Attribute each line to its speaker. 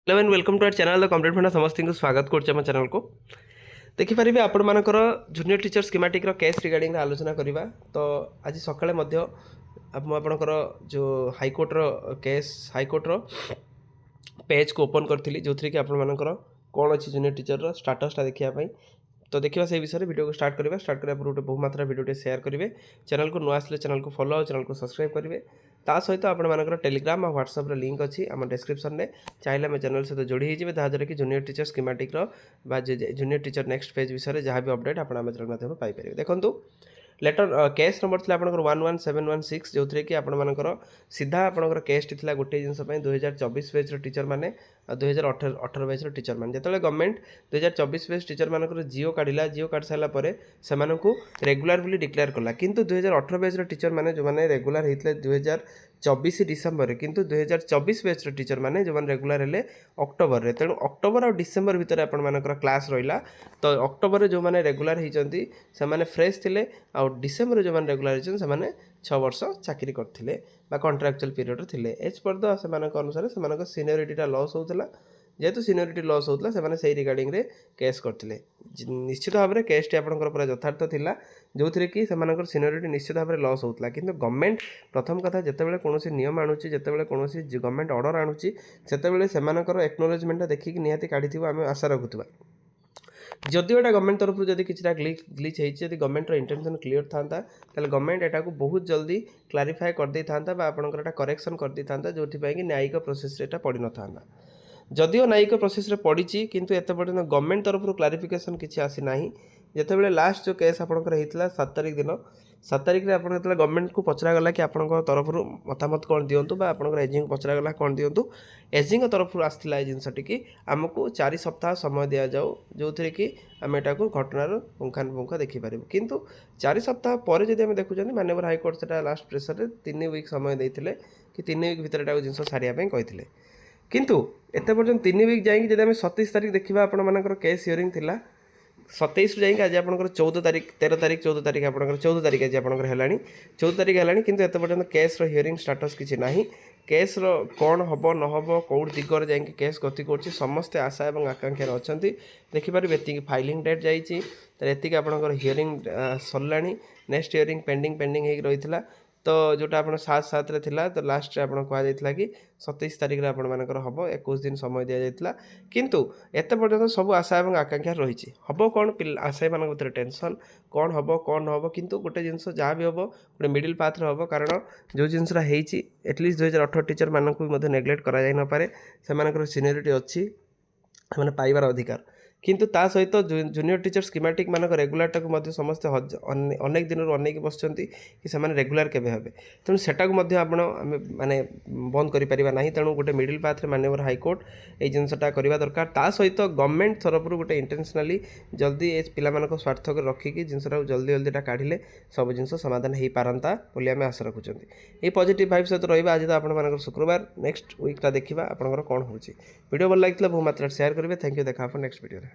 Speaker 1: Hello and welcome to our channel the complete funda समस्त को स्वागत करछे हम चैनल को देखिपारे आपण मानकर junior teacher schematic case regarding आलोचना करवा। तो आज सकाळे मध्य आपणकर जो हाईकोर्ट केस हाईकोर्ट पेज को ओपन करी जो थी कि आपर कौन अच्छी जूनियर टीचर स्टाटसटा देखापी। तो देखा से विषय वीडियो को स्टार्ट करा गोटे बहु मात्रा वीडियो शेयर करेंगे। चैनल को नुआ आसले चैनल को फॉलो चैनल को सब्सक्राइब करेंगे। ता सहित आपर टेलीग्राम और व्हाट्सएप लिंक अच्छी आम डिस्क्रिप्शन में चाहिए आम चैनल सहित जोड़ी होते जहाँद्वारा कि junior teacher schematic junior teacher next page विषय जहाँ भी अपडेट आप चैनल माध्यम पाइपर। देखो लेटर केस नंबर थी आपंकर 11716 जो थी कि आपर सीधा आपंकर केस थी गोटे जिनस 2024 बैच टीचर मैंने 2018 बैच टीचर मैंने जो गवर्नमेंट 2024 बैच टीचर मानकर जिओ काढ़ा जिओ काढ़ सारापर से रेगुलर बोली डिक्लेयर कला किंतु 2018 बैच टीचर मैंने जो मैंने रेगुलर होते 2024 डिसेम्बर किंतु 2024 बैच टीचर मैंने जो रेगुलर हेले अक्टोबर रे तेणु अक्टोबर और डिसेम्बर भितर आपर क्लास रहा। तो अक्टोबर जो मैंने रेगुलर होती से फ्रेश थे आ डिसेम्बर जो मैंने रेगुलर होते 6 वर्ष चाकरी करते कॉन्ट्राक्चुअल पीरियड थे एज पर द से अनुसार से सीनियरिटीटा लॉस होता जेहेतु सीनियरिटी लॉस होता से रिगार्डिंग रे केस करते निश्चित भाव में केसटी आपंकर पूरा यथार्थ था जो थी कि सीनियरिटी निश्चित भाव में लॉस होता कि गवर्नमेंट प्रथम कथा जितेबाला कौन नियम आणुची जितेबाला कौन गवर्नमेंट ऑर्डर आणुची से एक्नोलेजमेंट देखिए निहाती काढ़ी आम आशा रखुवा जदिव एटा गवर्नमेंट तरफ जब किसी ग्लिच होती गवर्नमेंट इंटेंशन क्लीयर था गवर्नमेंट एटा को बहुत जल्दी क्लारिफाए कर दे था आपंकर करेक्शन कर दे था जो कि न्यायिक प्रोसेस पड़ न था जदिव न्यायिक प्रोसेस पड़ी किंतु एत पर्यटन गवर्नमेंट तरफ क्लारिफिकेशन किसी आसी ना जितेबाला लास्ट जो केस आपंकर होता 7 तारिख दिन 7 तारिख में आपन गवर्नमेंट को पचरागला कि आपण तरफ मतामत कौन दिंतु आपंकर एजी को पचरागला कौन दिंतु एजी तरफ आसाला जिनसटी कि आमको 4 सप्ताह समय दि जाऊ जो थी कि आम एटा को घटनार पुंखानुपुंख देखिपार किंतु 4 सप्ताह पर जब आम देखुं माननीय हाईकोर्ट से लास्ट प्रेसर 3 वीक समय देते कि 3 वीक भर जिन सारे कहते किंतु एत पर्यटन 3 वीक जाकि जब 27 तारिख देखा आपर केस हियरिंग थी 27 जाकि आज आप 14 तारिख 13 तारिख 14 तारिख आप 14 तारिख आज आप 14 तारिख है कि एत पर्यटन केस हियरिंग स्टाटस किसी ना केस कौन हम न हम कौट दिगरे जाकि केस गति कर समस्ते आशा और आकांक्षार अच्छा देखिपारे ये फाइलिंग डेट जाती आपंकर हियरिंग सरला नेक्स्ट हियरिंग पेंडिंग हो रही तो जोटा आप 7/7 तो लास्ट आप कहुला कि 27 तारिख में आपण हम 21 दिन समय दि जाता किंतु एत पर्यटन सब आशा और आकांक्षा रही हम कौन आशा मान भर टेंशन कौन हम कौन न हम किंतु गोटे जिनस जहाँ भी हम गोटे मिडिल पाथ हम कारण जो जिनसा एटलिस्ट 2018 टीचर मानक भी नेग्लेक्ट कराई नपे से सीनियरिटी अच्छी से पाइबार अधिकार किंतु ता सहित जूनियर टीचर स्कीमेटिक मानक रेगुलारटा को समस्त अनेक दिन अनेक बसुँच कि से रेगुलार केवे हे तेणु सेटा माने बंद करें तेणु गोटे मिडिल पाथ माननीय हाईकोर्ट ये जिनसटा करवा दरकार ता सहित गवर्नमेंट तरफ गोटे इंटेंशनाली जल्दी ए पिला स्वार्थ रखिकी जिनसा जल्दी जल्दीटा काढ़े सब जिन समाधान हो पारंता बोली आम आशा रखुं ये पॉजिटिव भाइब सहित रहा आज तो आप शुक्रवार नेक्स्ट वीकटा देखा आपंकर कौन हो वीडियो भल लगी बहु मात्रा शेयर करेंगे। थैंक यू देखा नेक्स्ट वीडियो।